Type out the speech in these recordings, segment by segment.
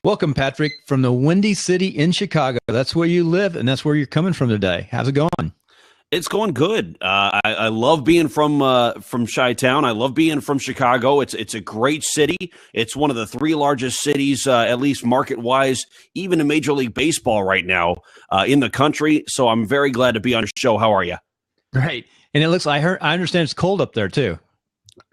Welcome, Patrick, from the Windy City in Chicago. That's where you live, and that's where you're coming from today. How's it going? It's going good. I love being from Chi-Town. I love being from Chicago. It's a great city. It's one of the three largest cities, at least market wise, even in Major League Baseball right now in the country. So I'm very glad to be on your show. How are you? Great. And I understand it's cold up there too.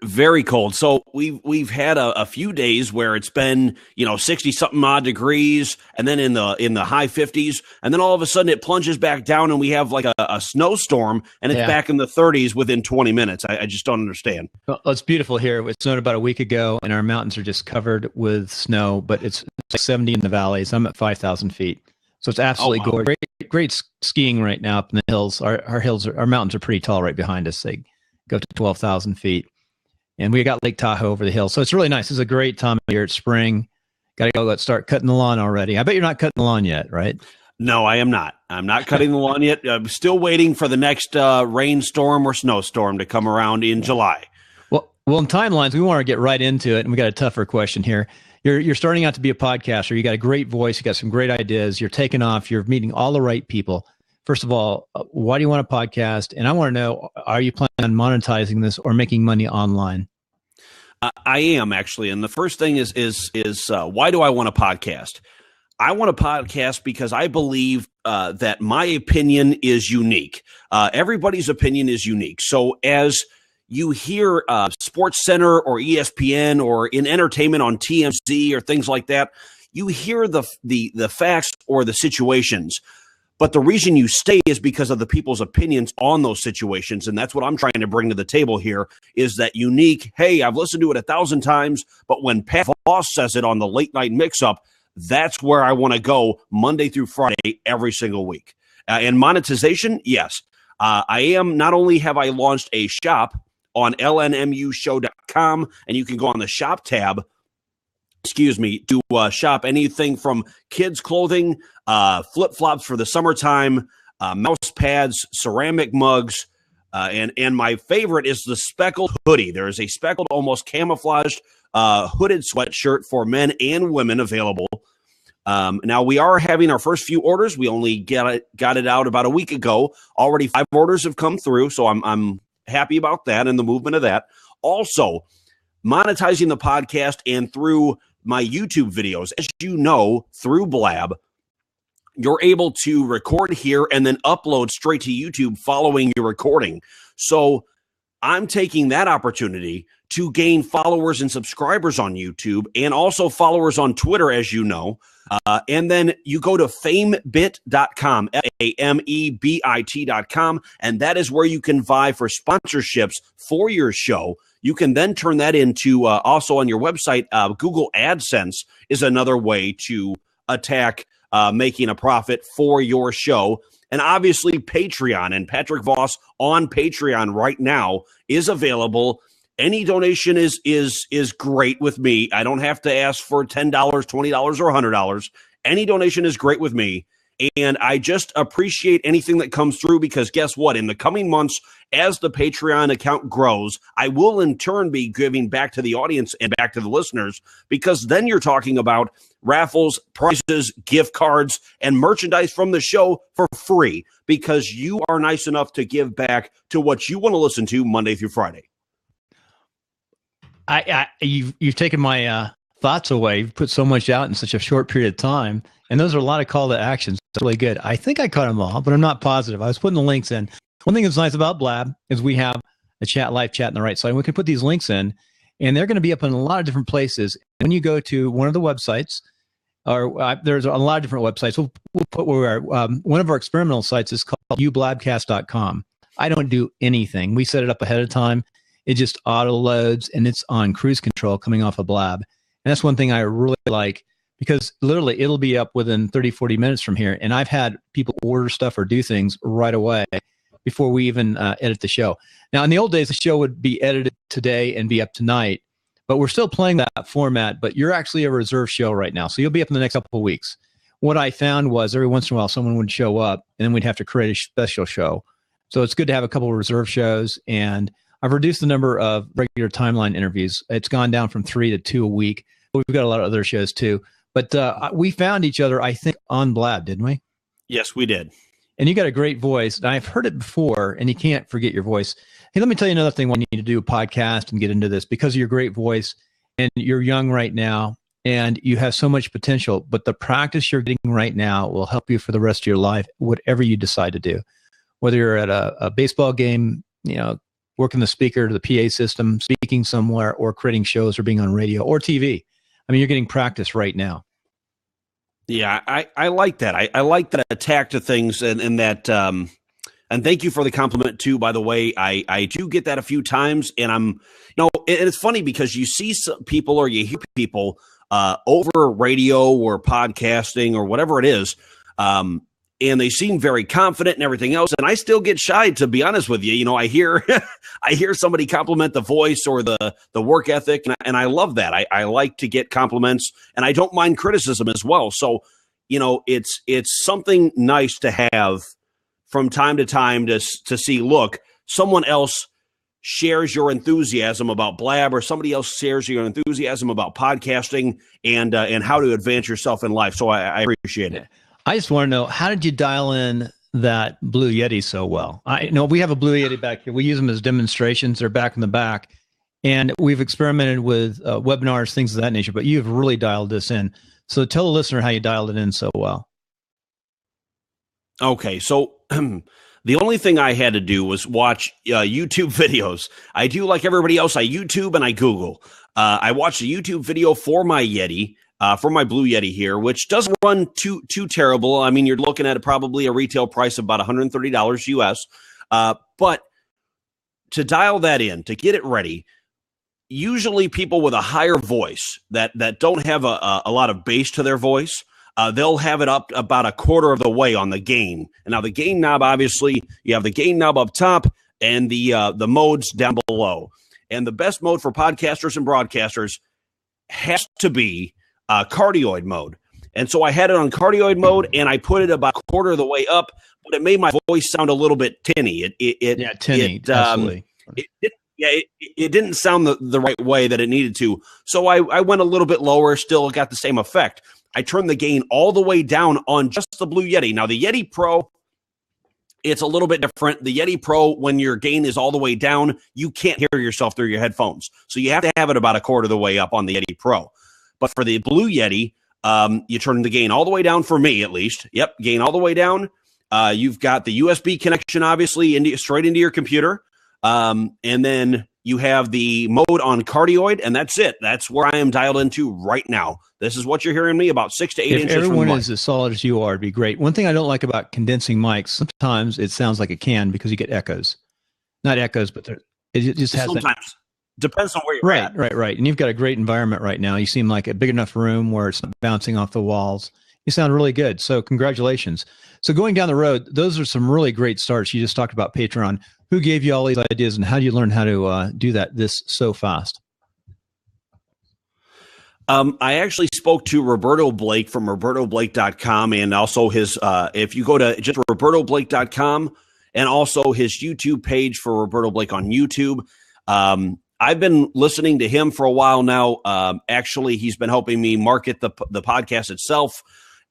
Very cold. So we've had a few days where it's been 60 something odd degrees, and then in the high 50s, and then all of a sudden it plunges back down, and we have like a snowstorm, and it's back in the 30s within 20 minutes. I just don't understand. Well, it's beautiful here. It snowed about a week ago, and our mountains are just covered with snow. But it's like 70 in the valleys. I'm at 5,000 feet, so it's absolutely gorgeous. Great skiing right now up in the hills. Our mountains are pretty tall right behind us. They go to 12,000 feet. And we got Lake Tahoe over the hill. So it's really nice. It's a great time of year. It's spring. Got to go. Let's start cutting the lawn already. I bet you're not cutting the lawn yet, right? No, I am not. I'm not cutting the lawn yet. I'm still waiting for the next rainstorm or snowstorm to come around in July. Well, in timelines, we want to get right into it. And we got a tougher question here. You're starting out to be a podcaster. You got a great voice. You got some great ideas. You're taking off. You're meeting all the right people. First of all, why do you want a podcast? And I want to know, are you planning on monetizing this or making money online? I am actually. And the first thing is why do I want a podcast? I want a podcast because I believe that my opinion is unique. Everybody's opinion is unique. So as you hear Sports Center or ESPN or in entertainment on TMZ or things like that, you hear the facts or the situations. But the reason you stay is because of the people's opinions on those situations. And that's what I'm trying to bring to the table here is that unique, hey, I've listened to it 1,000 times, but when Pat Voss says it on the late night mix-up, that's where I want to go Monday through Friday every single week. And monetization, yes. I am, not only have I launched a shop on lnmushow.com, and you can go on the shop tab, to shop anything from kids' clothing, flip-flops for the summertime, mouse pads, ceramic mugs, and my favorite is the speckled hoodie. There is a speckled, almost camouflaged hooded sweatshirt for men and women available. Now, we are having our first few orders. We only got it out about a week ago. Already 5 orders have come through, so I'm happy about that and the movement of that. Also, monetizing the podcast and through my YouTube videos. As you know, through Blab, you're able to record here and then upload straight to YouTube following your recording. So I'm taking that opportunity to gain followers and subscribers on YouTube and also followers on Twitter, as you know. And then you go to famebit.com, famebit.com, and that is where you can vie for sponsorships for your show. You can then turn that into also on your website. Google AdSense is another way to attack making a profit for your show. And obviously Patreon, and Patrick Voss on Patreon right now is available. Any donation is great with me. I don't have to ask for $10, $20, or $100. Any donation is great with me. And I just appreciate anything that comes through because guess what? In the coming months, as the Patreon account grows, I will in turn be giving back to the audience and back to the listeners because then you're talking about raffles, prizes, gift cards, and merchandise from the show for free because you are nice enough to give back to what you want to listen to Monday through Friday. You've taken my thoughts away. You've put so much out in such a short period of time. And those are a lot of call to actions. That's really good. I think I caught them all, but I'm not positive. I was putting the links in. One thing that's nice about Blab is we have a live chat on the right side. We can put these links in, and they're going to be up in a lot of different places. When you go to one of the websites, or there's a lot of different websites. We'll put where we are. One of our experimental sites is called ublabcast.com. I don't do anything. We set it up ahead of time. It just auto loads, and it's on cruise control coming off of Blab. And that's one thing I really like because literally it'll be up within 30, 40 minutes from here. And I've had people order stuff or do things right away before we even edit the show. Now, in the old days, the show would be edited today and be up tonight, but we're still playing that format. But you're actually a reserve show right now. So you'll be up in the next couple of weeks. What I found was every once in a while, someone would show up and then we'd have to create a special show. So it's good to have a couple of reserve shows. And I've reduced the number of regular timeline interviews. It's gone down from 3 to 2 a week. But we've got a lot of other shows too. But we found each other, I think, on Blab, didn't we? Yes, we did. And you got a great voice. And I've heard it before, and you can't forget your voice. Hey, let me tell you another thing. When you need to do a podcast and get into this, because of your great voice, and you're young right now, and you have so much potential. But the practice you're getting right now will help you for the rest of your life, whatever you decide to do. Whether you're at a baseball game, working the speaker to the PA system, speaking somewhere, or creating shows, or being on radio or TV. I mean, you're getting practice right now. Yeah, I like that. I like that attack to things, and that. And thank you for the compliment too. By the way, I do get that a few times, and and it's funny because you see some people or you hear people over radio or podcasting or whatever it is, and they seem very confident and everything else. And I still get shy, to be honest with you. I hear I hear somebody compliment the voice or the work ethic, and I love that. I like to get compliments, and I don't mind criticism as well. So, it's something nice to have from time to time to see, look, someone else shares your enthusiasm about Blab, or somebody else shares your enthusiasm about podcasting and how to advance yourself in life. So I appreciate it. I just want to know, how did you dial in that Blue Yeti so well? I know we have a Blue Yeti back here. We use them as demonstrations. They're back in the back. And we've experimented with webinars, things of that nature, but you've really dialed this in. So tell the listener how you dialed it in so well. Okay, so the only thing I had to do was watch YouTube videos. I do like everybody else. I YouTube and I Google. I watched a YouTube video for my Yeti, for my Blue Yeti here, which doesn't run too terrible. I mean, you're looking at probably a retail price of about $130 US. But to dial that in, to get it ready, usually people with a higher voice that don't have a lot of bass to their voice, they'll have it up about a quarter of the way on the gain. And now the gain knob, obviously, you have the gain knob up top and the modes down below. And the best mode for podcasters and broadcasters has to be cardioid mode. And so I had it on cardioid mode, and I put it about a quarter of the way up, but it made my voice sound a little bit tinny. Tinny, absolutely. It didn't sound the right way that it needed to. So I went a little bit lower, still got the same effect. I turned the gain all the way down on just the Blue Yeti. Now, the Yeti Pro, it's a little bit different. The Yeti Pro, when your gain is all the way down, you can't hear yourself through your headphones. So you have to have it about a quarter of the way up on the Yeti Pro. But for the Blue Yeti, you turn the gain all the way down, for me at least. Yep, gain all the way down. You've got the USB connection, obviously, straight into your computer. And then you have the mode on cardioid, and that's it. That's where I am dialed into right now. This is what you're hearing me, about 6 to 8 inches from the mic. If everyone is as solid as you are, it'd be great. One thing I don't like about condensing mics, sometimes it sounds like it can because you get echoes. Not echoes, but it just has sometimes. That. Depends on where you're at. Right. And you've got a great environment right now. You seem like a big enough room where it's not bouncing off the walls. You sound really good. So congratulations. So going down the road, those are some really great starts. You just talked about Patreon. Who gave you all these ideas, and how do you learn how to do this so fast? I actually spoke to Roberto Blake from robertoblake.com, and also his, if you go to just robertoblake.com, and also his YouTube page for Roberto Blake on YouTube. I've been listening to him for a while now. Actually, he's been helping me market the podcast itself,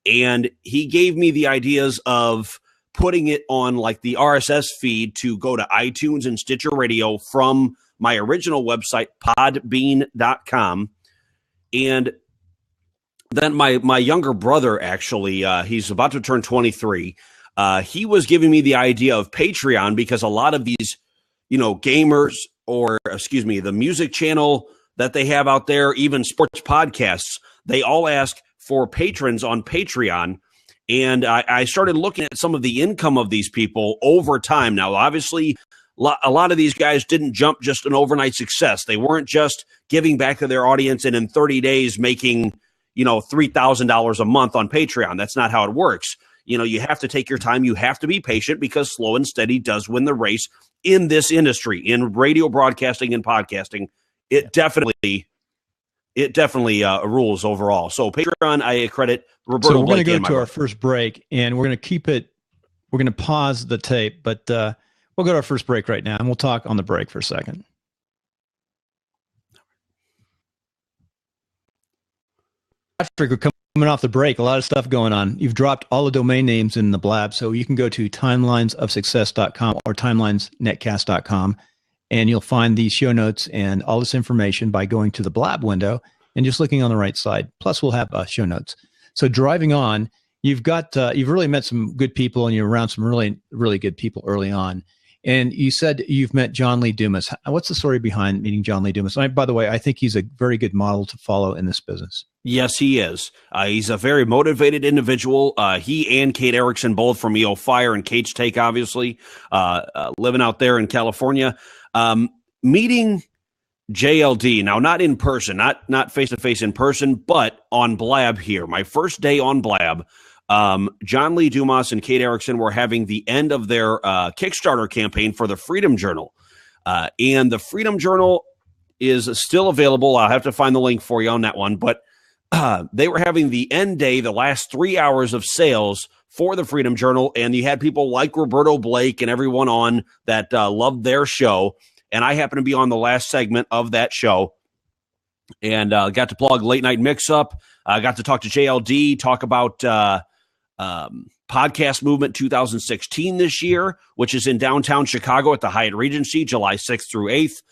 and he gave me the ideas of putting it on like the RSS feed to go to iTunes and Stitcher Radio from my original website, podbean.com. And then my younger brother, actually, he's about to turn 23. He was giving me the idea of Patreon, because a lot of these, gamers, or the music channel that they have out there, even sports podcasts, they all ask for patrons on Patreon. And I started looking at some of the income of these people over time. Now, obviously, a lot of these guys didn't jump just an overnight success. They weren't just giving back to their audience and in 30 days making, $3,000 a month on Patreon. That's not how it works. You have to take your time. You have to be patient, because slow and steady does win the race in this industry, in radio broadcasting and podcasting. It definitely rules overall. So Patreon, I credit Roberto. So we're going to go to our first break, and we're going to keep it. We're going to pause the tape, but we'll go to our first break right now, and we'll talk on the break for a second. Patrick will come Coming off the break, a lot of stuff going on. You've dropped all the domain names in the Blab, so you can go to timelinesofsuccess.com or timelinesnetcast.com, and you'll find these show notes and all this information by going to the Blab window and just looking on the right side. Plus, we'll have show notes. So driving on, you've really met some good people, and you're around some really, really good people early on. And you said you've met John Lee Dumas. What's the story behind meeting John Lee Dumas? By the way, I think he's a very good model to follow in this business. Yes, he is. He's a very motivated individual. He and Kate Erickson, both from EO Fire and Cage Take, obviously, living out there in California. Meeting JLD, now not in person, not face-to-face in person, but on Blab here. My first day on Blab, John Lee Dumas and Kate Erickson were having the end of their Kickstarter campaign for the Freedom Journal. And the Freedom Journal is still available. I'll have to find the link for you on that one. But they were having the end day, the last 3 hours of sales for the Freedom Journal. And you had people like Roberto Blake and everyone on that loved their show. And I happened to be on the last segment of that show. And got to plug Late Night Mix-Up. I got to talk to JLD, talk about Podcast Movement 2016 this year, which is in downtown Chicago at the Hyatt Regency, July 6th through 8th.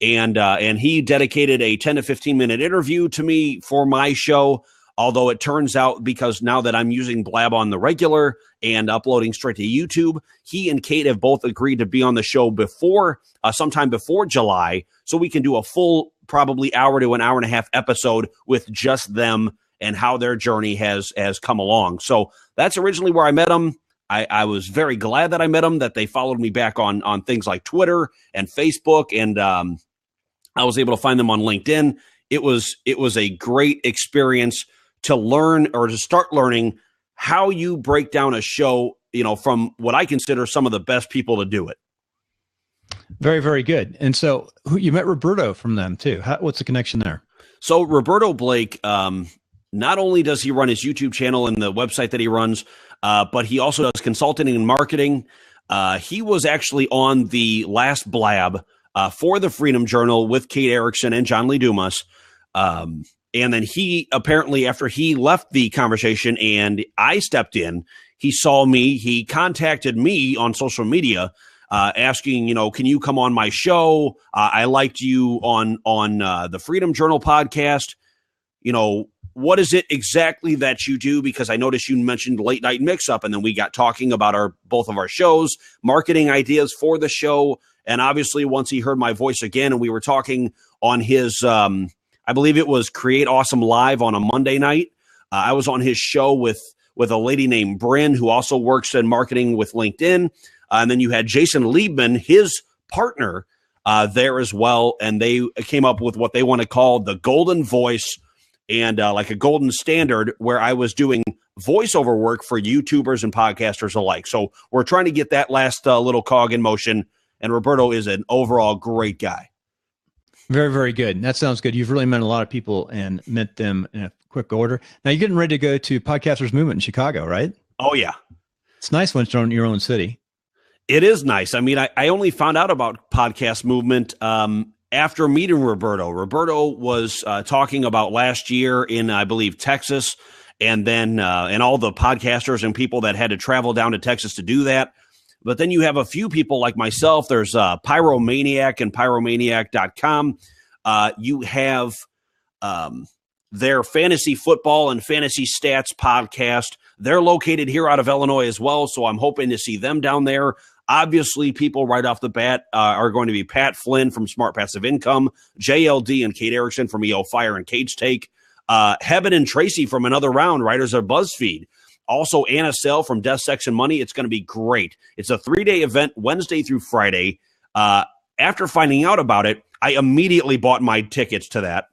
And he dedicated a 10 to 15-minute interview to me for my show, although it turns out, because now that I'm using Blab on the regular and uploading straight to YouTube, he and Kate have both agreed to be on the show before, sometime before July, so we can do a full, probably hour to an hour and a half episode with just them and how their journey has come along. So that's originally where I met them. I was very glad that I met them, that they followed me back on things like Twitter and Facebook, and I was able to find them on LinkedIn. It was a great experience to learn, or to start learning, how you break down a show, from what I consider some of the best people to do it. Very, very good. And so you met Roberto from them too. What's the connection there? So Roberto Blake, not only does he run his YouTube channel and the website that he runs, but he also does consulting and marketing. He was actually on the last Blab for the Freedom Journal with Kate Erickson and John Lee Dumas. And then he apparently, after he left the conversation and I stepped in, he saw me, he contacted me on social media, asking, can you come on my show? I liked you on the Freedom Journal podcast. What is it exactly that you do? Because I noticed you mentioned Late Night Mix-Up, and then we got talking about both of our shows, marketing ideas for the show. And obviously, once he heard my voice again, and we were talking on his, I believe it was Create Awesome Live on a Monday night. I was on his show with a lady named Bryn, who also works in marketing with LinkedIn. And then you had Jason Liebman, his partner, there as well. And they came up with what they want to call the golden voice, and like a golden standard, where I was doing voiceover work for YouTubers and podcasters alike. So we're trying to get that last little cog in motion. And Roberto is an overall great guy. Very, very good. That sounds good. You've really met a lot of people and met them in a quick order. Now you're getting ready to go to Podcasters Movement in Chicago, right? Oh, yeah. It's nice when it's in your own city. It is nice. I mean, I only found out about Podcast Movement after meeting Roberto. Roberto was talking about last year in, I believe, Texas, and then and all the podcasters and people that had to travel down to Texas to do that. But then you have a few people like myself. There's Pyromaniac and Pyromaniac.com. You have their fantasy football and fantasy stats podcast. They're located here out of Illinois as well, so I'm hoping to see them down there. Obviously, people right off the bat are going to be Pat Flynn from Smart Passive Income, JLD and Kate Erickson from EO Fire and Cage Take, Heaven and Tracy from Another Round, writers of BuzzFeed. Also, Anna Sell from Death, Sex, and Money. It's going to be great. It's a 3-day event, Wednesday through Friday. After finding out about it, I immediately bought my tickets to that.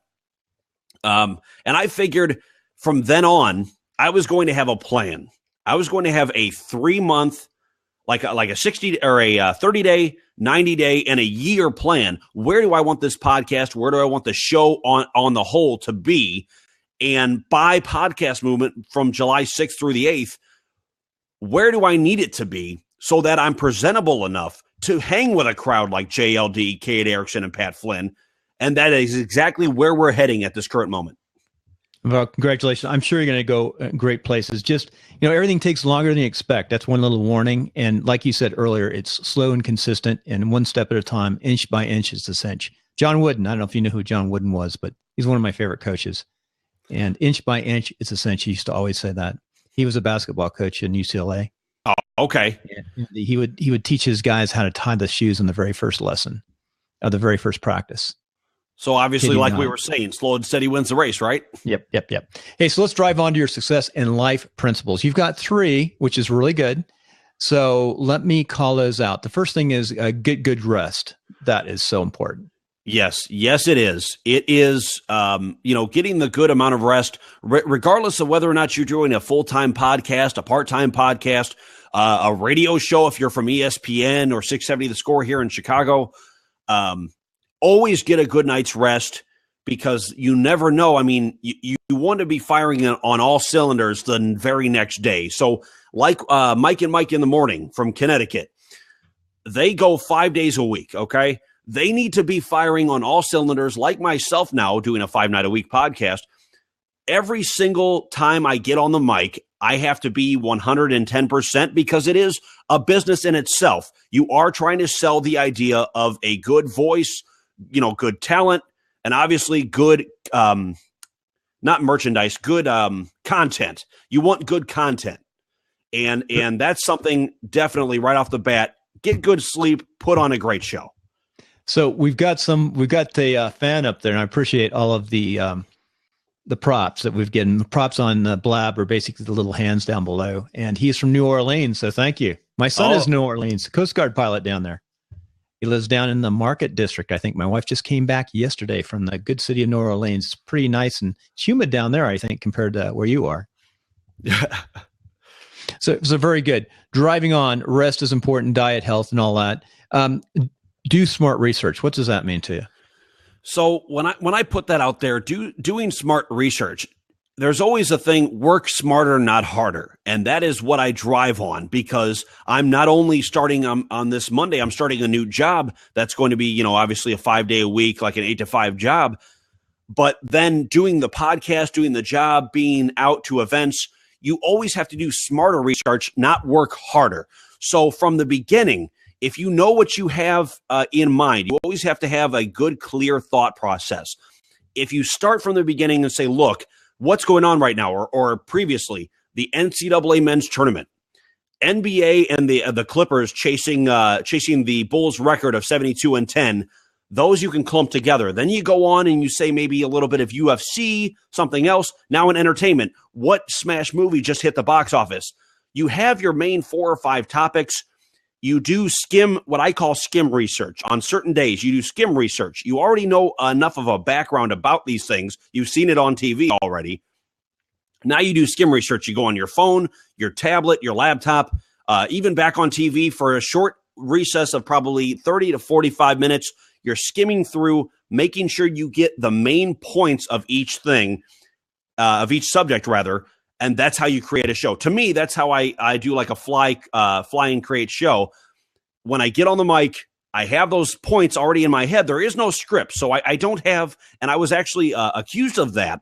And I figured from then on, I was going to have a plan. I was going to have a 3-month, like a 60 or a 30-day, 90-day, and a year plan. Where do I want this podcast? Where do I want the show on the whole to be? And by Podcast Movement from July 6th through the 8th, where do I need it to be so that I'm presentable enough to hang with a crowd like JLD, Kate Erickson, and Pat Flynn? And that is exactly where we're heading at this current moment. Well, congratulations. I'm sure you're going to go great places. Just, everything takes longer than you expect. That's one little warning. And like you said earlier, it's slow and consistent and one step at a time, inch by inch is the cinch. John Wooden, I don't know if you know who John Wooden was, but he's one of my favorite coaches. And inch by inch, it's a cinch. He used to always say that. He was a basketball coach in UCLA. Oh, okay. And he would teach his guys how to tie the shoes in the very first lesson of the very first practice. So obviously, like we were saying, slow and steady wins the race, right? Yep. Hey, so let's drive on to your success and life principles. You've got 3, which is really good. So let me call those out. The first thing is get good rest. That is so important. Yes, it is. It is, getting the good amount of rest, regardless of whether or not you're doing a full-time podcast, a part-time podcast, a radio show, if you're from ESPN or 670 The Score here in Chicago. Always get a good night's rest because you never know. I mean, you want to be firing on all cylinders the very next day. So like Mike and Mike in the Morning from Connecticut, they go 5 days a week, okay? They need to be firing on all cylinders like myself now doing a 5-night-a-week podcast. Every single time I get on the mic, I have to be 110% because it is a business in itself. You are trying to sell the idea of a good voice, good talent, and obviously good, not merchandise, good content. You want good content. And that's something definitely right off the bat. Get good sleep, put on a great show. So we've got the fan up there, and I appreciate all of the props that we've given. The props on Blab are basically the little hands down below, and he's from New Orleans, so thank you. My son is New Orleans, Coast Guard pilot down there. He lives down in the Market District, I think. My wife just came back yesterday from the good city of New Orleans. It's pretty nice and it's humid down there, I think, compared to where you are. So very good. Driving on, rest is important, diet, health, and all that. Do smart research. What does that mean to you? So when I put that out there, doing smart research, there's always a thing, work smarter, not harder. And that is what I drive on because I'm not only starting on this Monday, I'm starting a new job that's going to be, obviously a 5-day a week, like an 8 to 5 job. But then doing the podcast, doing the job, being out to events, you always have to do smarter research, not work harder. So from the beginning, if you know what you have in mind, you always have to have a good, clear thought process. If you start from the beginning and say, look, what's going on right now, or previously, the NCAA men's tournament, NBA and the Clippers chasing the Bulls record of 72-10, those you can clump together. Then you go on and you say maybe a little bit of UFC, something else. Now in entertainment, what smash movie just hit the box office? You have your main 4 or 5 topics. You do what I call skim research. On certain days, you do skim research. You already know enough of a background about these things. You've seen it on TV already. Now you do skim research. You go on your phone, your tablet, your laptop, even back on TV for a short recess of probably 30 to 45 minutes. You're skimming through, making sure you get the main points of each thing, of each subject, rather. And that's how you create a show. To me, that's how I do like a fly and create show. When I get on the mic, I have those points already in my head. There is no script. So I don't have, and I was actually accused of that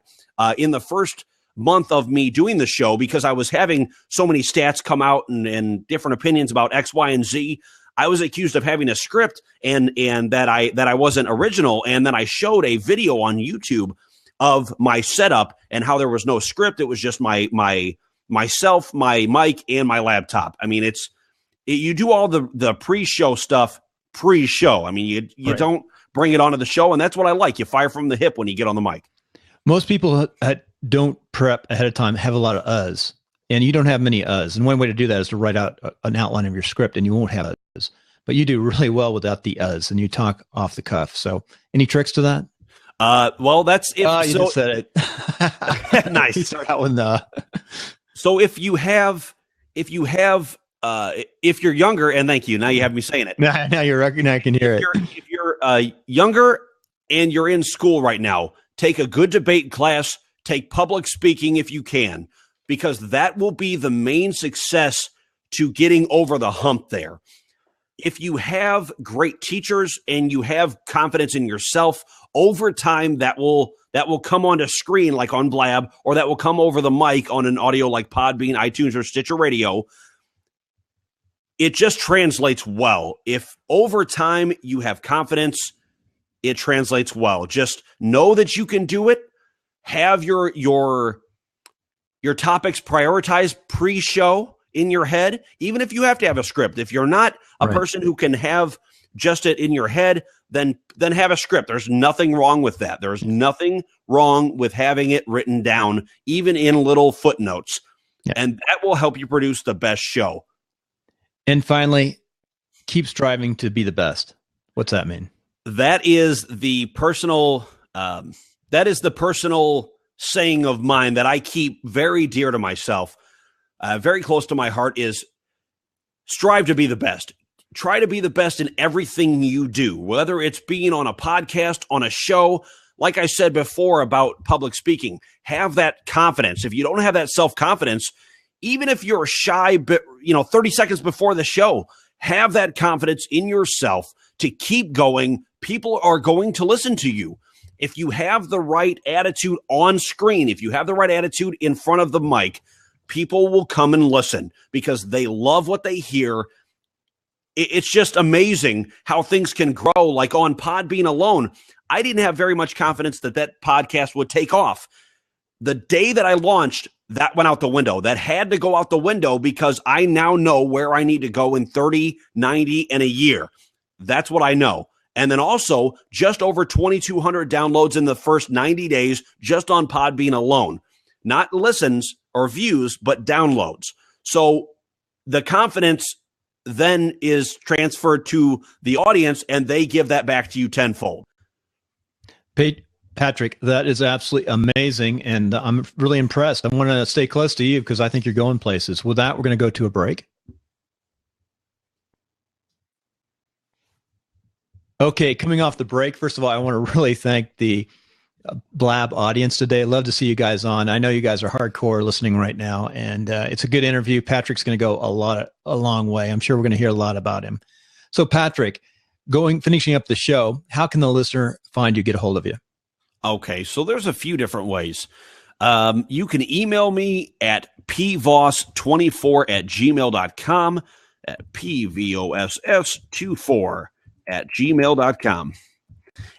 in the first month of me doing the show because I was having so many stats come out and different opinions about X, Y, and Z. I was accused of having a script and that I wasn't original. And then I showed a video on YouTube of my setup and how there was no script. It was just myself, my mic, and my laptop. I mean, you do all the pre-show stuff pre-show. I mean, you don't bring it onto the show, and that's what I like. You fire from the hip when you get on the mic. Most people don't prep ahead of time, have a lot of uhs, and you don't have many uhs. And one way to do that is to write out an outline of your script, and you won't have uhs. But you do really well without the uhs, and you talk off the cuff. So any tricks to that? Well, that's if you just said it. Nice. You start out with the. So if you're younger, and thank you, now you have me saying it. Now you're now I can hear it. If you're younger and you're in school right now, take a good debate class. Take public speaking if you can, because that will be the main success to getting over the hump there. If you have great teachers and you have confidence in yourself, over time, that will that will come onto screen like on Blab, or that will come over the mic on an audio like Podbean, iTunes, or Stitcher Radio. It just translates well. If over time you have confidence, it translates well. Just know that you can do it. Have your topics prioritized pre-show in your head, even if you have to have a script. If you're not a person who can have just it in your head, then have a script. There's nothing wrong with that. There's nothing wrong with having it written down, even in little footnotes. Yeah. And that will help you produce the best show. And finally, keep striving to be the best. What's that mean? That is the personal saying of mine that I keep very dear to myself, very close to my heart, is strive to be the best. Try to be the best in everything you do, whether it's being on a podcast, on a show. Like I said before about public speaking, have that confidence. If you don't have that self-confidence, even if you're shy, 30 seconds before the show, have that confidence in yourself to keep going. People are going to listen to you. If you have the right attitude on screen, if you have the right attitude in front of the mic, people will come and listen because they love what they hear. It's just amazing how things can grow. Like on Podbean alone, I didn't have very much confidence that podcast would take off. The day that I launched, that went out the window. That had to go out the window because I now know where I need to go in 30, 90, and a year. That's what I know. And then also just over 2,200 downloads in the first 90 days just on Podbean alone. Not listens or views, but downloads. So the confidence then is transferred to the audience, and they give that back to you tenfold. Patrick, that is absolutely amazing, and I'm really impressed. I want to stay close to you because I think you're going places. With that, we're going to go to a break. Okay, coming off the break, first of all, I want to really thank the Blab audience today. I'd love to see you guys on. I know you guys are hardcore listening right now, and it's a good interview. Patrick's going to go a long way. I'm sure we're going to hear a lot about him. So, Patrick, finishing up the show, how can the listener find you, get a hold of you? Okay, so there's a few different ways. You can email me at pvoss24@gmail.com, at pvoss24@gmail.com.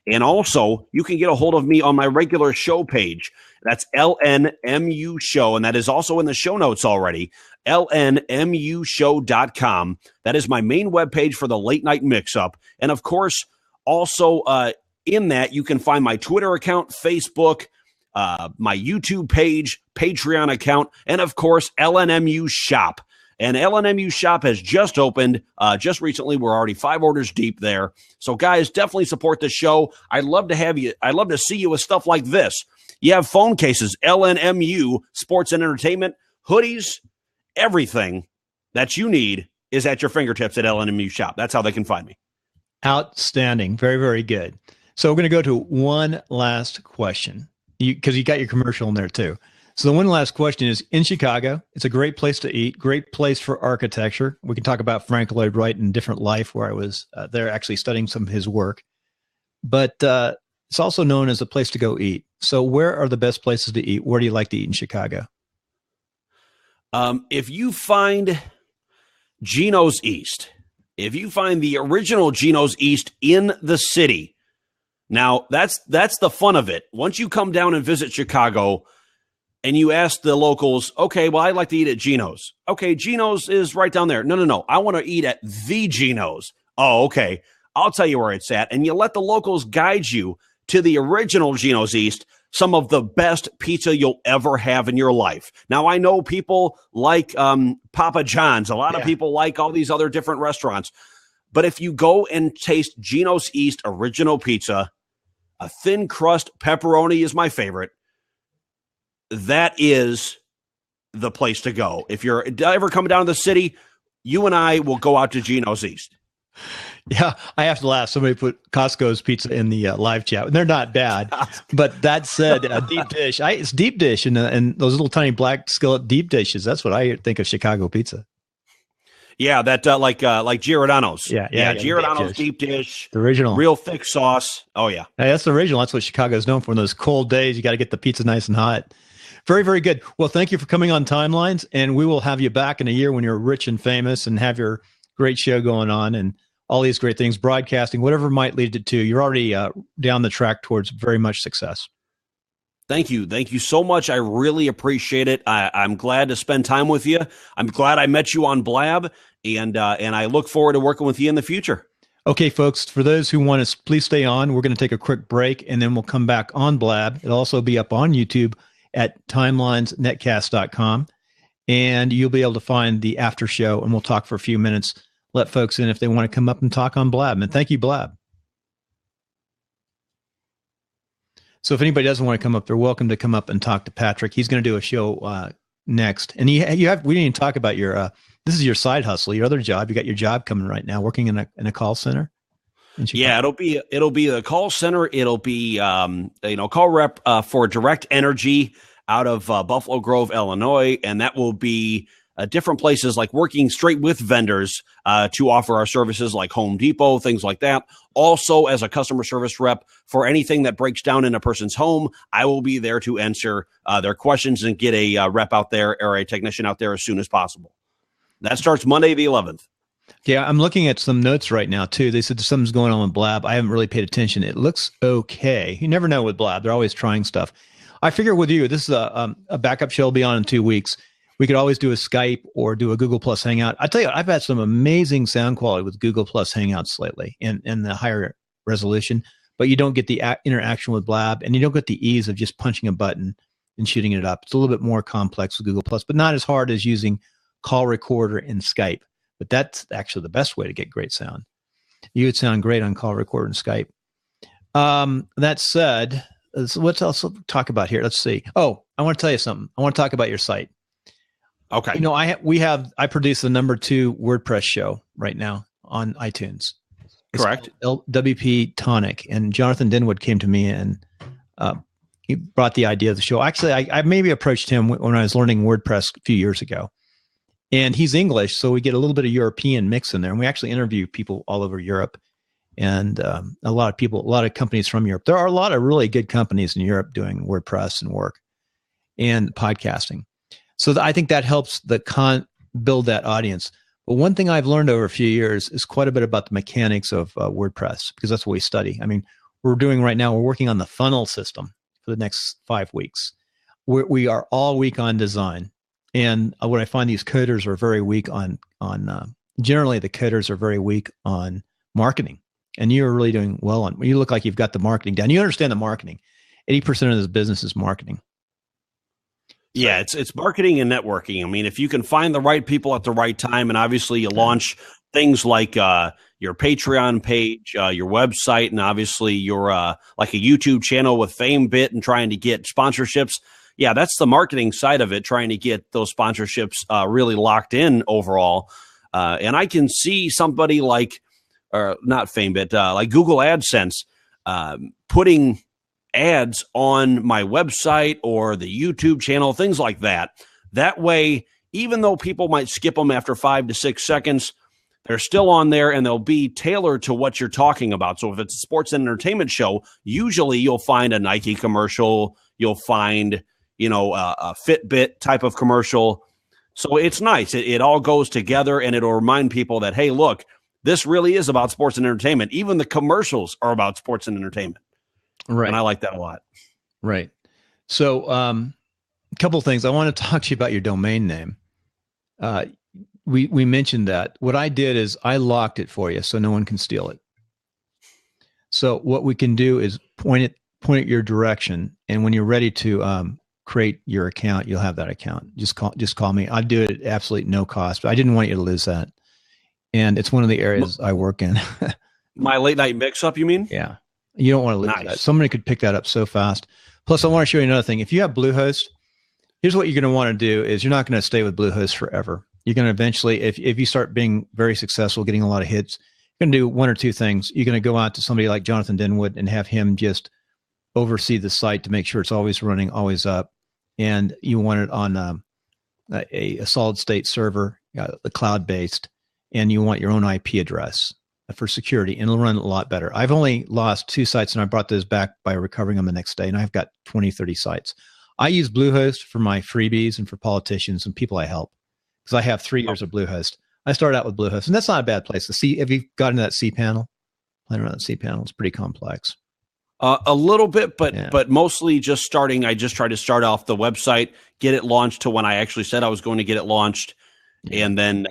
And also, you can get a hold of me on my regular show page. That's LNMU Show, and that is also in the show notes already, lnmushow.com. That is my main webpage for the Late Night Mix-Up. And, of course, also in that, you can find my Twitter account, Facebook, my YouTube page, Patreon account, and, of course, LNMU Shop. And LNMU Shop has just opened just recently. We're already 5 orders deep there. So, guys, definitely support the show. I'd love to have you. I'd love to see you with stuff like this. You have phone cases, LNMU, sports and entertainment, hoodies, everything that you need is at your fingertips at LNMU Shop. That's how they can find me. Outstanding. Very, very good. So we're going to go to one last question because you got your commercial in there too. So the one last question is, in Chicago, it's a great place to eat, great place for architecture. We can talk about Frank Lloyd Wright in Different Life, where I was there actually studying some of his work. But it's also known as a place to go eat. So where are the best places to eat? Where do you like to eat in Chicago? If you find Gino's East, if you find the original Gino's East in the city, now that's the fun of it. Once you come down and visit Chicago, and you ask the locals, okay, well, I'd like to eat at Gino's. Okay, Gino's is right down there. No. I want to eat at the Gino's. Oh, okay. I'll tell you where it's at. And you let the locals guide you to the original Gino's East, some of the best pizza you'll ever have in your life. Now, I know people like Papa John's. A lot of people like all these other different restaurants. But if you go and taste Gino's East original pizza, a thin crust pepperoni is my favorite. That is the place to go. If you're ever coming down to the city, you and I will go out to Gino's East. Yeah, I have to laugh. Somebody put Costco's pizza in the live chat. They're not bad. But that said, a deep dish. It's deep dish and those little tiny black skillet deep dishes. That's what I think of Chicago pizza. Yeah, that like Giordano's. Yeah, Giordano's deep dish, the original, real thick sauce. Oh yeah, that's the original. That's what Chicago's known for. In those cold days, you got to get the pizza nice and hot. Very, very good. Well, thank you for coming on Timelines, and we will have you back in a year when you're rich and famous and have your great show going on and all these great things, broadcasting, whatever might lead it to. You're already down the track towards very much success. Thank you. Thank you so much. I really appreciate it. I'm glad to spend time with you. I'm glad I met you on Blab, and I look forward to working with you in the future. Okay, folks, for those who want to, please stay on. We're going to take a quick break, and then we'll come back on Blab. It'll also be up on YouTube at timelinesnetcast.com, and you'll be able to find the after show, and we'll talk for a few minutes, let folks in if they want to come up and talk on Blab. And thank you, Blab. So if anybody doesn't want to come up, they're welcome to come up and talk to Patrick. He's going to do a show next. And we didn't even talk about your, this is your side hustle, your other job. You got your job coming right now, working in a call center. Yeah, it'll be a call center. It'll be call rep for Direct Energy out of Buffalo Grove, Illinois, and that will be different places, like working straight with vendors to offer our services like Home Depot, things like that. Also, as a customer service rep for anything that breaks down in a person's home, I will be there to answer their questions and get a rep out there or a technician out there as soon as possible. That starts Monday the 11th. Yeah, I'm looking at some notes right now, too. They said something's going on with Blab. I haven't really paid attention. It looks okay. You never know with Blab. They're always trying stuff. I figure with you, this is a backup show will be on in 2 weeks. We could always do a Skype or do a Google Plus Hangout. I tell you, I've had some amazing sound quality with Google Plus Hangouts lately and the higher resolution, but you don't get the interaction with Blab, and you don't get the ease of just punching a button and shooting it up. It's a little bit more complex with Google Plus, but not as hard as using Call Recorder and Skype. But that's actually the best way to get great sound. You would sound great on Call Recorder and Skype. That said, what else to talk about here? Let's see. Oh, I want to tell you something. I want to talk about your site. Okay. You know, I produce the #2 WordPress show right now on iTunes. It's correct. WP Tonic, and Jonathan Denwood came to me and he brought the idea of the show. Actually, I maybe approached him when I was learning WordPress a few years ago, and he's English, so we get a little bit of European mix in there, and we actually interview people all over Europe and a lot of companies from Europe. There are a lot of really good companies in Europe doing WordPress and work and podcasting. So I think that helps build that audience. But one thing I've learned over a few years is quite a bit about the mechanics of WordPress, because that's what we study. I mean, we're working on the funnel system for the next 5 weeks. We are all weak on design. And what I find, these coders are very weak on generally the coders are very weak on marketing. And you're really doing well on, you look like you've got the marketing down. You understand the marketing. 80% of this business is marketing. Yeah, it's marketing and networking. I mean, if you can find the right people at the right time, and obviously you launch things like your Patreon page, your website, and obviously your like a YouTube channel with FameBit and trying to get sponsorships. Yeah, that's the marketing side of it, trying to get those sponsorships really locked in overall. And I can see somebody like, or not FameBit, like Google AdSense putting ads on my website or the YouTube channel, things like that. That way, even though people might skip them after 5 to 6 seconds, they're still on there and they'll be tailored to what you're talking about. So if it's a sports and entertainment show, usually you'll find a Nike commercial, you'll find, a Fitbit type of commercial. So it's nice. It all goes together, and it'll remind people that, hey, look, this really is about sports and entertainment. Even the commercials are about sports and entertainment. Right. And I like that a lot. Right. So a couple of things. I want to talk to you about your domain name. We mentioned that. What I did is I locked it for you so no one can steal it. So what we can do is point it your direction, and when you're ready to create your account, you'll have that account. Just call me. I'd do it at absolutely no cost, but I didn't want you to lose that. And it's one of the areas I work in. My late night mix up, you mean? Yeah. You don't want to lose that. Somebody could pick that up so fast. Plus, I want to show you another thing. If you have Bluehost, here's what you're going to want to do is you're not going to stay with Bluehost forever. You're going to eventually, if you start being very successful, getting a lot of hits, you're going to do one or two things. You're going to go out to somebody like Jonathan Denwood and have him just oversee the site to make sure it's always running, always up. And you want it on a solid state server, the cloud-based. and you want your own IP address for security, and it'll run a lot better. I've only lost 2 sites, and I brought those back by recovering them the next day, and I've got 20, 30 sites. I use Bluehost for my freebies and for politicians and people I help, because I have 3 years of Bluehost. I started out with Bluehost, and that's not a bad place to see. Have you gotten to that cPanel? Playing around that cPanel, it's pretty complex. A little bit, but mostly just starting. I just tried to start off the website, get it launched to when I actually said I was going to get it launched, and then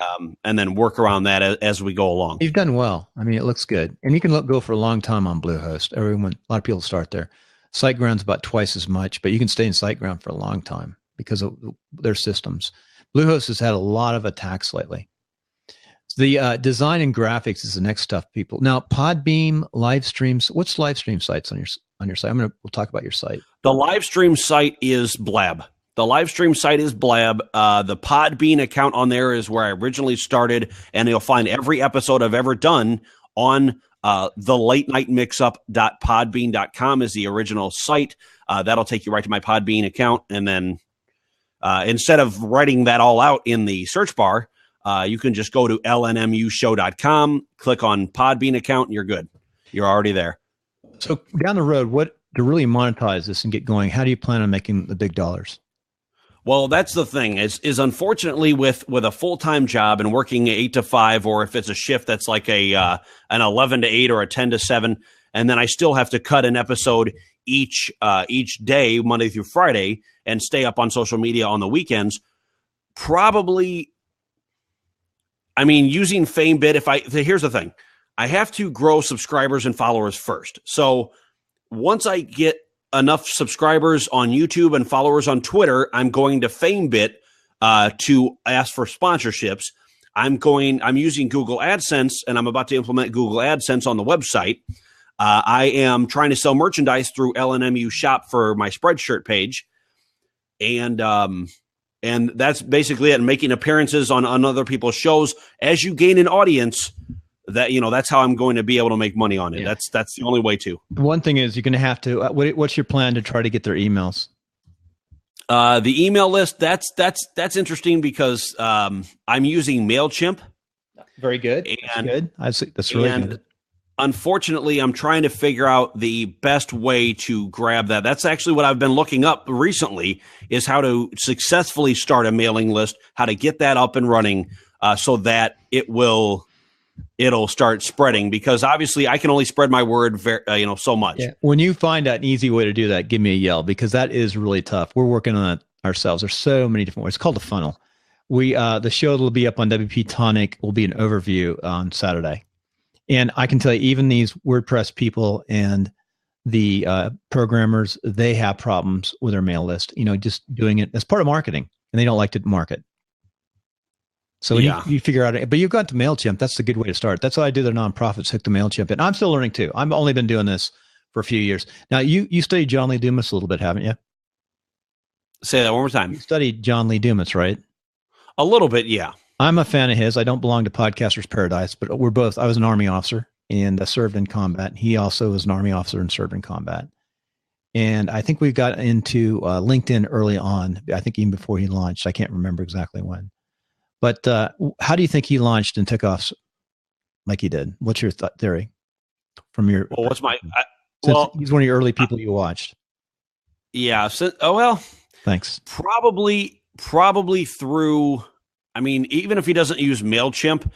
work around that as we go along. You've done well. I mean, it looks good, and you can go for a long time on Bluehost. A lot of people start there. SiteGround's about twice as much, but you can stay in SiteGround for a long time because of their systems. Bluehost has had a lot of attacks lately. The design and graphics is the next stuff, people. Now, Podbeam, live streams. What's live stream sites on your site? We'll talk about your site. The live stream site is Blab. The live stream site is Blab. The Podbean account on there is where I originally started, and you'll find every episode I've ever done on the late night mixup.podbean.com is the original site. That'll take you right to my Podbean account. And then instead of writing that all out in the search bar, you can just go to lnmushow.com, click on Podbean account, and you're good. You're already there. So down the road, to really monetize this and get going, how do you plan on making the big dollars? Well, that's the thing is unfortunately with a full-time job and working 8 to 5, or if it's a shift that's like an 11 to 8 or a 10 to 7, and then I still have to cut an episode each day, Monday through Friday, and stay up on social media on the weekends. Probably, I mean, using FameBit, here's the thing. I have to grow subscribers and followers first. So once I get enough subscribers on YouTube and followers on Twitter, I'm going to FameBit to ask for sponsorships. I'm using Google AdSense, and I'm about to implement Google AdSense on the website. I am trying to sell merchandise through LNMU Shop for my Spreadshirt page. And that's basically it. Making appearances on other people's shows. As you gain an audience, that's how I'm going to be able to make money on it. Yeah. That's the only way to. One thing is you're going to have to. What's your plan to try to get their emails? The email list. That's interesting because I'm using MailChimp. Very good. That's really good. Unfortunately, I'm trying to figure out the best way to grab that. That's actually what I've been looking up recently, is how to successfully start a mailing list, how to get that up and running so that it'll start spreading, because obviously I can only spread my word so much. Yeah. When you find out an easy way to do that, give me a yell, because that is really tough. We're working on it ourselves. There's so many different ways. It's called a funnel. The show that will be up on WP Tonic will be an overview on Saturday. And I can tell you, even these WordPress people and the programmers, they have problems with their mail list, just doing it as part of marketing, and they don't like to market. So you figure out it, but you've got the MailChimp. That's the good way to start. That's why I do their nonprofits, hook the MailChimp. And I'm still learning too. I've only been doing this for a few years. Now, you studied John Lee Dumas a little bit, haven't you? Say that one more time. You studied John Lee Dumas, right? A little bit, yeah. I'm a fan of his. I don't belong to Podcaster's Paradise, but I was an Army officer and served in combat. He also was an Army officer and served in combat. And I think we got into LinkedIn early on. I think even before he launched. I can't remember exactly when. But how do you think he launched and took off like he did? What's your theory from your? Well, he's one of your early people you watched. Yeah. Thanks. Probably through. I mean, even if he doesn't use MailChimp,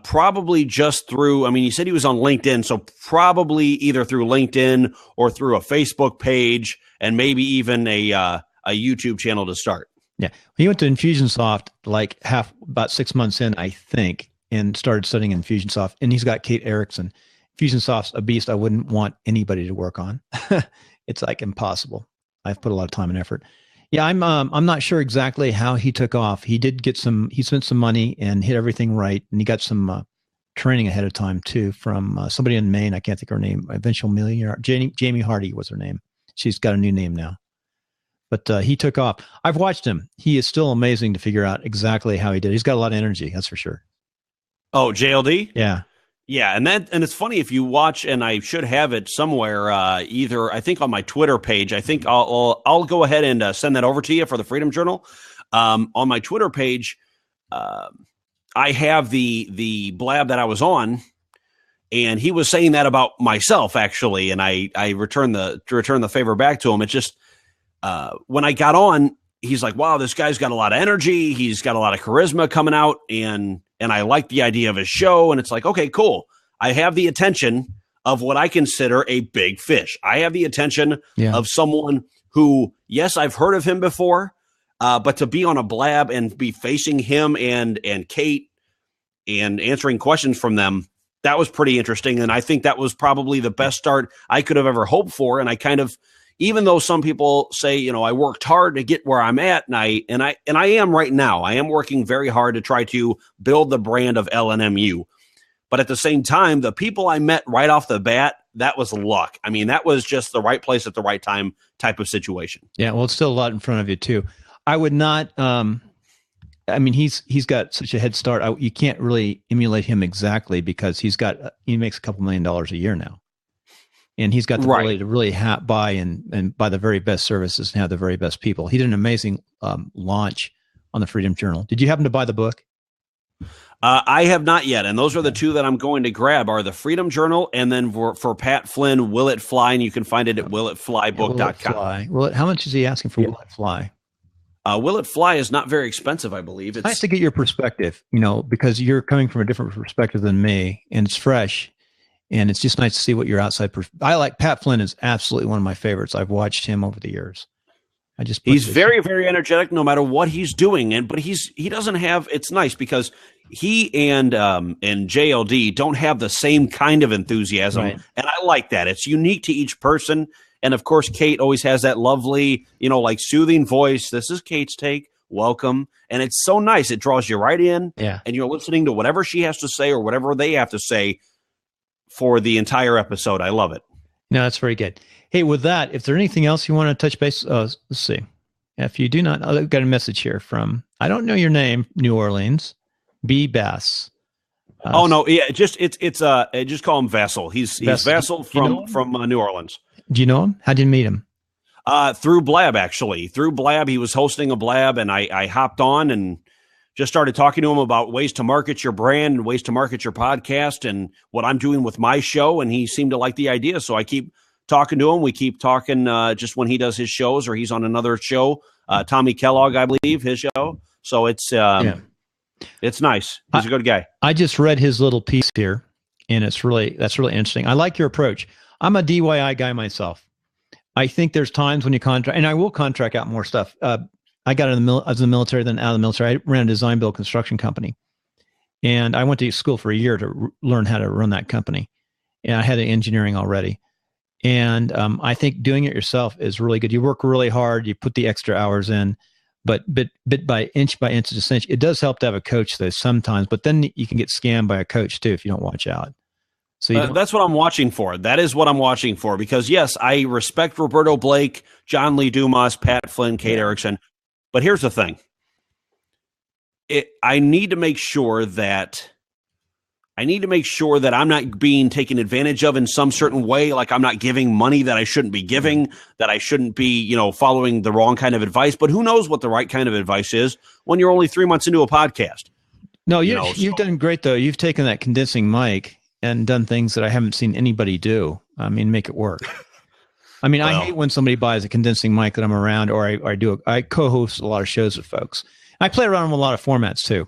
probably just through. I mean, you said he was on LinkedIn, so probably either through LinkedIn or through a Facebook page, and maybe even a YouTube channel to start. Yeah, he went to Infusionsoft about 6 months in, I think, and started studying Infusionsoft. And he's got Kate Erickson. Infusionsoft's a beast I wouldn't want anybody to work on. It's like impossible. I've put a lot of time and effort. Yeah, I'm not sure exactly how he took off. He did get he spent some money and hit everything right, and he got some training ahead of time too from somebody in Maine. I can't think of her name. Eventual Millionaire. Jamie Hardy was her name. She's got a new name now. But he took off. I've watched him. He is still amazing to figure out exactly how he did. He's got a lot of energy, that's for sure. Oh, JLD? Yeah. Yeah, and it's funny if you watch, and I should have it somewhere, either I think on my Twitter page. I think I'll go ahead and send that over to you for the Freedom Journal. On my Twitter page, I have the blab that I was on, and he was saying that about myself actually, and I returned the favor back to him. It's just when I got on, he's like, "Wow, this guy's got a lot of energy. He's got a lot of charisma coming out, and I like the idea of his show." And it's like, okay, cool. I have the attention of what I consider a big fish. I have the attention of someone who, yes, I've heard of him before, but to be on a blab and be facing him and Kate and answering questions from them, that was pretty interesting. And I think that was probably the best start I could have ever hoped for. And I kind of, even though some people say, I worked hard to get where I'm at, and I am right now. I am working very hard to try to build the brand of LNMU. But at the same time, the people I met right off the bat, that was luck. I mean, that was just the right place at the right time type of situation. Yeah, well, it's still a lot in front of you too. I would not. I mean, he's got such a head start. You can't really emulate him exactly because he makes a couple $1 million a year now, and he's got the ability to really buy and buy the very best services and have the very best people. He did an amazing launch on the Freedom Journal. Did you happen to buy the book? I have not yet, and those are the two that I'm going to grab are the Freedom Journal, and then for Pat Flynn, Will It Fly, and you can find it at willitflybook.com. How much is he asking for Will It Fly? Will It Fly is not very expensive, I believe. It's nice to get your perspective, because you're coming from a different perspective than me, and it's fresh, and it's just nice to see what your outside I like Pat Flynn is absolutely one of my favorites. I've watched him over the years. He's very, very energetic no matter what he's doing. But he doesn't have, it's nice because he and JLD don't have the same kind of enthusiasm. Right. And I like that. It's unique to each person. And of course, Kate always has that lovely, like soothing voice. This is Kate's take. Welcome. And it's so nice. It draws you right in. Yeah. And you're listening to whatever she has to say or whatever they have to say for the entire episode. I love it. No, that's very good. Hey, with that, if there's anything else you want to touch base, let's see. If you do not, I've got a message here from, I don't know your name, New Orleans, B. Bass. Oh no, yeah, just call him Vassal. He's Vassal from New Orleans. Do you know him? How did you meet him? Through Blab, actually. Through Blab, he was hosting a Blab, and I hopped on and just started talking to him about ways to market your brand and ways to market your podcast and what I'm doing with my show, and he seemed to like the idea, so I keep talking to him. We keep talking just when he does his shows or he's on another show. Tommy Kellogg, I believe, his show. So it's nice. He's a good guy. I just read his little piece here, and that's really interesting. I like your approach. I'm a DIY guy myself. I think there's times when you contract, and I will contract out more stuff. I got I was in the military, then out of the military. I ran a design build construction company, and I went to school for a year to learn how to run that company. And I had the engineering already. And I think doing it yourself is really good. You work really hard. You put the extra hours in, but bit by inch, it does help to have a coach though sometimes. But then you can get scammed by a coach too if you don't watch out. So that's what I'm watching for. That is what I'm watching for because yes, I respect Roberto Blake, John Lee Dumas, Pat Flynn, Kate Erickson. But here's the thing: I need to make sure that I'm not being taken advantage of in some certain way. Like I'm not giving money that I shouldn't be giving, that I shouldn't be, following the wrong kind of advice. But who knows what the right kind of advice is when you're only 3 months into a podcast? No, you've done great though. You've taken that condensing mic and done things that I haven't seen anybody do. I mean, make it work. I mean, I hate when somebody buys a condensing mic that I'm around, or I co-host a lot of shows with folks. I play around with a lot of formats too.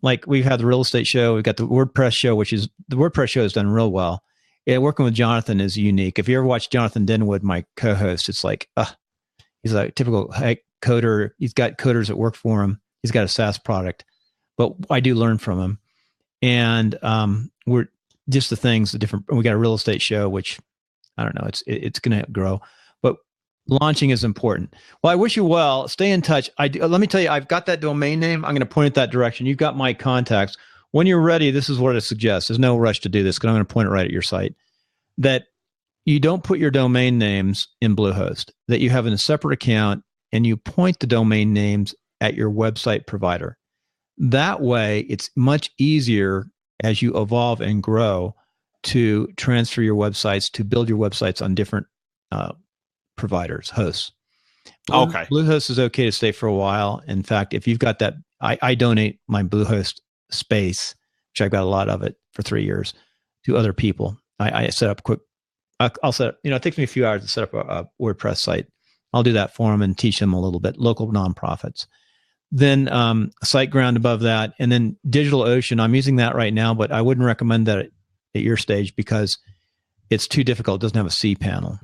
Like we've had the real estate show, we've got the WordPress show, the WordPress show has done real well. Yeah, working with Jonathan is unique. If you ever watch Jonathan Denwood, my co-host, it's like, he's a typical coder. He's got coders that work for him. He's got a SaaS product, but I do learn from him. And we're just the different. We got a real estate show, which I don't know. It's going to grow, but launching is important. Well, I wish you well. Stay in touch. Let me tell you, I've got that domain name. I'm going to point it that direction. You've got my contacts. When you're ready, this is what I suggest. There's no rush to do this because I'm going to point it right at your site. That you don't put your domain names in Bluehost. That you have in a separate account and you point the domain names at your website provider. That way, it's much easier as you evolve and grow to transfer your websites, to build your websites on different providers, hosts. Okay. Bluehost is okay to stay for a while. In fact, if you've got that, I donate my Bluehost space, which I've got a lot of it for 3 years, to other people. I set up quick. I'll set up, it takes me a few hours to set up a WordPress site. I'll do that for them and teach them a little bit, local nonprofits. Then SiteGround above that, and then DigitalOcean. I'm using that right now, but I wouldn't recommend that at your stage because it's too difficult. It doesn't have a cPanel.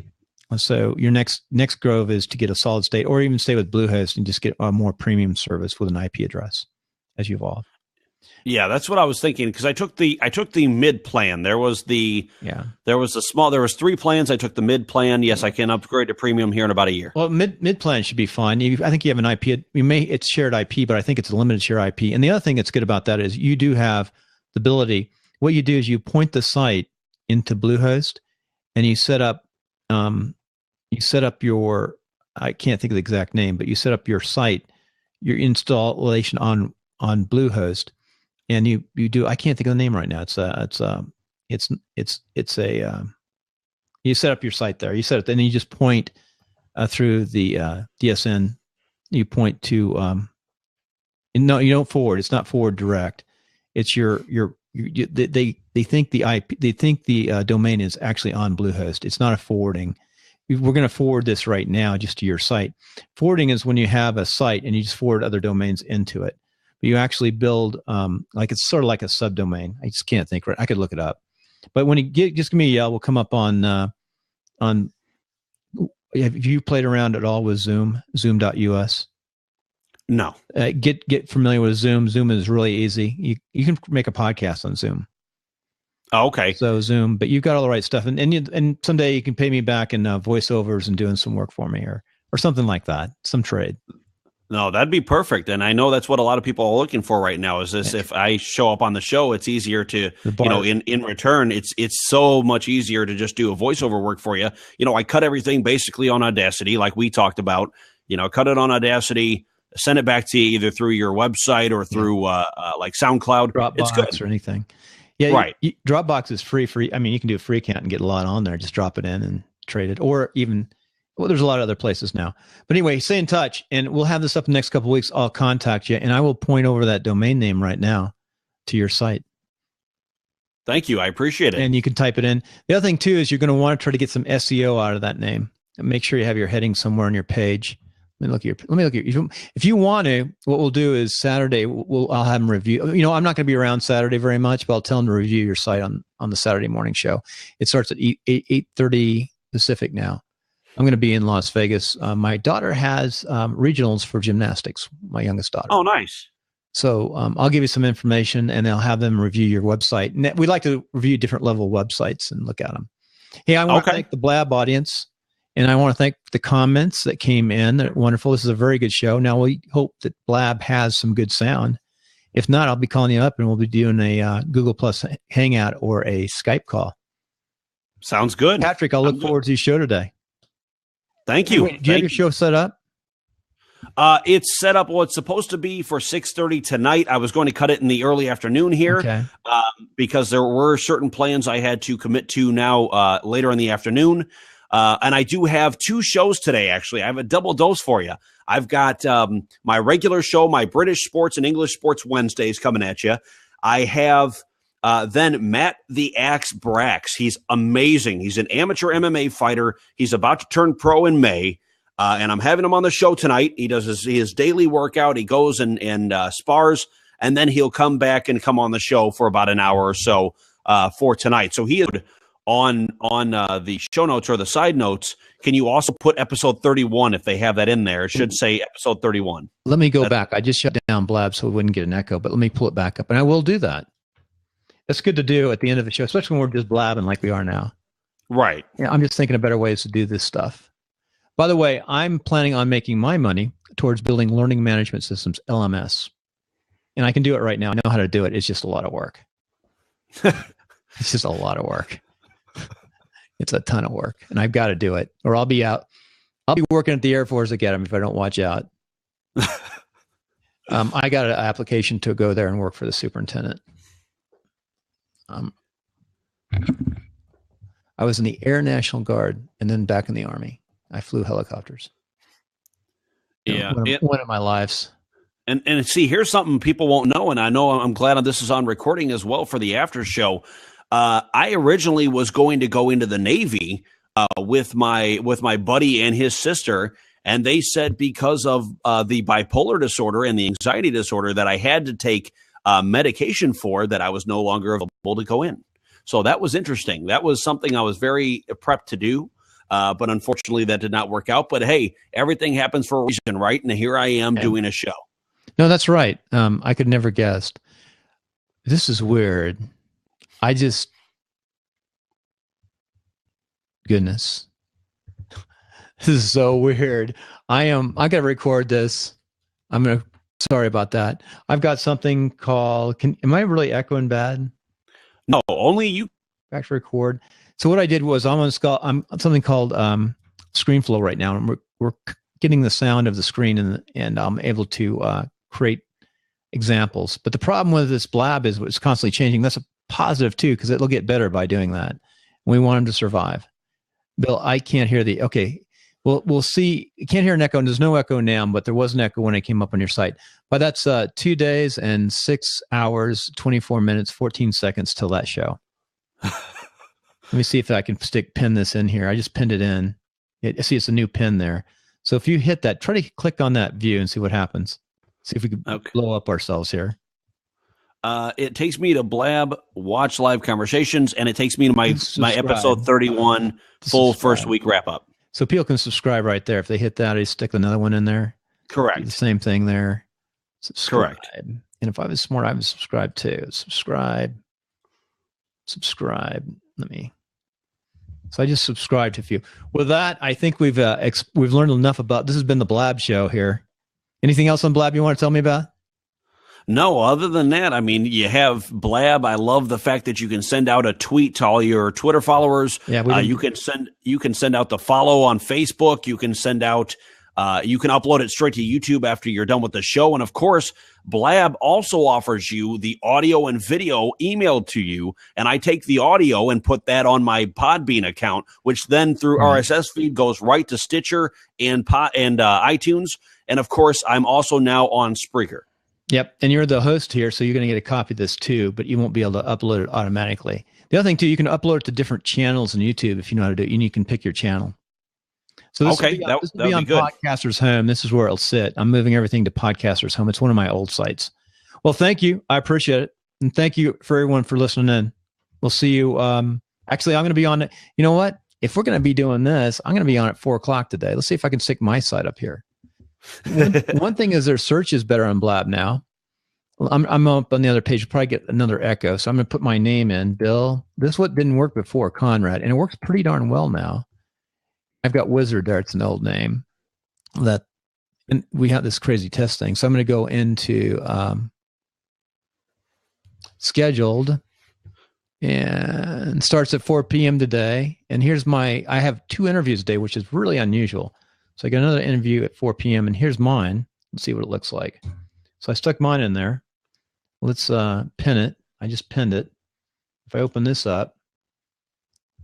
So your next grove is to get a solid state, or even stay with Bluehost and just get a more premium service with an IP address as you evolve. Yeah, that's what I was thinking, because I took the mid plan. There was 3 plans. I took the mid plan. Yes, I can upgrade to premium here in about a year. Well, mid plan should be fine. I think you have an IP. It's shared IP, but I think it's a limited share IP. And the other thing that's good about that is you do have the ability. What you do is you point the site into Bluehost, and you set up your, I can't think of the exact name, but you set up your site, your installation on Bluehost. And you do, I can't think of the name right now. You set up your site there. You set it, and then you just point through the DSN. You point to, no, you don't forward. It's not forward direct. It's they think the IP, they think the domain is actually on Bluehost. It's not a forwarding. We're going to forward this right now just to your site. Forwarding is when you have a site and you just forward other domains into it. You actually build like it's sort of like a subdomain. I just can't think right. I could look it up. But when you just give me a yell, we'll come up on. Have you played around at all with Zoom.us? No. Get familiar with Zoom. Zoom is really easy. You can make a podcast on Zoom. Oh, okay. So Zoom, but you've got all the right stuff, and someday you can pay me back in voiceovers and doing some work for me, or something like that, some trade. No, that'd be perfect. And I know that's what a lot of people are looking for right now is this. If I show up on the show, it's easier to, in return, it's so much easier to just do a voiceover work for you. I cut everything basically on Audacity, like we talked about, cut it on Audacity, send it back to you either through your website or through like SoundCloud. Dropbox, it's good. Or anything. Yeah. Right. Dropbox is free. I mean, you can do a free account and get a lot on there. Just drop it in and trade it, or even, well, there's a lot of other places now. But anyway, stay in touch, and we'll have this up in the next couple of weeks. I'll contact you, and I will point over that domain name right now to your site. Thank you. I appreciate it. And you can type it in. The other thing, too, is you're going to want to try to get some SEO out of that name. And make sure you have your heading somewhere on your page. Let me look at your. If you want to, what we'll do is Saturday, I'll have them review. I'm not going to be around Saturday very much, but I'll tell them to review your site on the Saturday morning show. It starts at 8:30 Pacific now. I'm going to be in Las Vegas. My daughter has regionals for gymnastics, my youngest daughter. Oh, nice. So I'll give you some information, and I'll have them review your website. And we like to review different level websites and look at them. Hey, I want to thank the Blab audience, and I want to thank the comments that came in. They're wonderful. This is a very good show. Now, we hope that Blab has some good sound. If not, I'll be calling you up, and we'll be doing a Google Plus Hangout or a Skype call. Sounds good. Patrick, I'll look forward to your show today. Thank you. Wait, do you have your show set up? It's set up. Well, it's supposed to be for 6:30 tonight. I was going to cut it in the early afternoon here because there were certain plans I had to commit to now later in the afternoon. And I do have 2 shows today, actually. I have a double dose for you. I've got my regular show, my British Sports and English Sports Wednesdays coming at you. I have then Matt the Axe Brax. He's amazing. He's an amateur MMA fighter. He's about to turn pro in May. And I'm having him on the show tonight. He does his daily workout. He goes and spars, and then he'll come back and come on the show for about an hour or so for tonight. So he is on the show notes or the side notes. Can you also put episode 31 if they have that in there? It should say episode 31. Let me go back. I just shut down Blab so we wouldn't get an echo, but let me pull it back up, and I will do that. That's good to do at the end of the show, especially when we're just blabbing like we are now. Right. Yeah, I'm just thinking of better ways to do this stuff. By the way, I'm planning on making my money towards building learning management systems, LMS. And I can do it right now. I know how to do it. It's just a lot of work. It's just a lot of work. It's a ton of work. And I've got to do it, or I'll be out. I'll be working at the Air Force Academy if I don't watch out. I got an application to go there and work for the superintendent. I was in the Air National Guard and then back in the Army. I flew helicopters. Yeah. One of my lives. And see, here's something people won't know, and I know I'm glad this is on recording as well for the after show. I originally was going to go into the Navy with my buddy and his sister, and they said because of the bipolar disorder and the anxiety disorder that I had to take medication for, that I was no longer available to go in. So that was interesting. That was something I was very prepped to do. But unfortunately, that did not work out. But hey, everything happens for a reason, right? And here I am doing a show. No, that's right. I could never guessed. This is weird. Goodness. This is so weird. I got to record this. Sorry about that. I've got something called, am I really echoing bad? No, only you. Back to record. So what I did was I'm on something called ScreenFlow right now. And we're getting the sound of the screen and I'm able to create examples. But the problem with this Blab is it's constantly changing. That's a positive too, because it'll get better by doing that. We want them to survive. Bill, I can't hear okay. We'll see. You can't hear an echo, and there's no echo now, but there was an echo when I came up on your site. But that's 2 days and 6 hours, 24 minutes, 14 seconds till that show. Let me see if I can pin this in here. I just pinned it in. See, it's a new pin there. So if you hit that, try to click on that view and see what happens. See if we can blow up ourselves here. It takes me to Blab, watch live conversations, and it takes me to my episode 31 full first week wrap up. So people can subscribe right there. If they hit that, I stick another one in there. Correct. The same thing there. Subscribe. Correct. And if I was smart, I would subscribe too. Subscribe. So I just subscribed to a few. With that, I think we've learned enough about. This has been the Blab Show here. Anything else on Blab you want to tell me about? No, other than that, I mean, you have Blab. I love the fact that you can send out a tweet to all your Twitter followers. Yeah, you can send out the follow on Facebook. You can send out. You can upload it straight to YouTube after you're done with the show. And of course, Blab also offers you the audio and video emailed to you. And I take the audio and put that on my Podbean account, which then through RSS feed goes right to Stitcher and iTunes. And of course, I'm also now on Spreaker. Yep. And you're the host here, so you're going to get a copy of this too, but you won't be able to upload it automatically. The other thing too, you can upload it to different channels on YouTube if you know how to do it. You can pick your channel. So this will be on Podcaster's Home. This is where it'll sit. I'm moving everything to Podcaster's Home. It's one of my old sites. Well, thank you. I appreciate it. And thank you for everyone for listening in. We'll see you. Actually, I'm going to be on it. You know what? If we're going to be doing this, I'm going to be on at 4:00 today. Let's see if I can stick my site up here. One thing is their search is better on Blab now. I'm up on the other page. We'll probably get another echo. So I'm going to put my name in, Bill. This is what didn't work before, Conrad. And it works pretty darn well now. I've got Wizard there. It's an old name. And we have this crazy test thing. So I'm going to go into scheduled and starts at 4 p.m. today. And here's I have 2 interviews today, which is really unusual. So I got another interview at 4 p.m. and here's mine. Let's see what it looks like. So I stuck mine in there. Let's pin it. I just pinned it. If I open this up,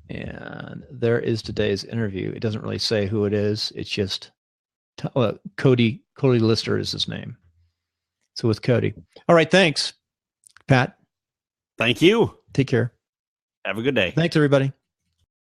and there is today's interview. It doesn't really say who it is. It's just Cody Lister is his name. So with Cody. All right. Thanks, Pat. Thank you. Take care. Have a good day. Thanks, everybody.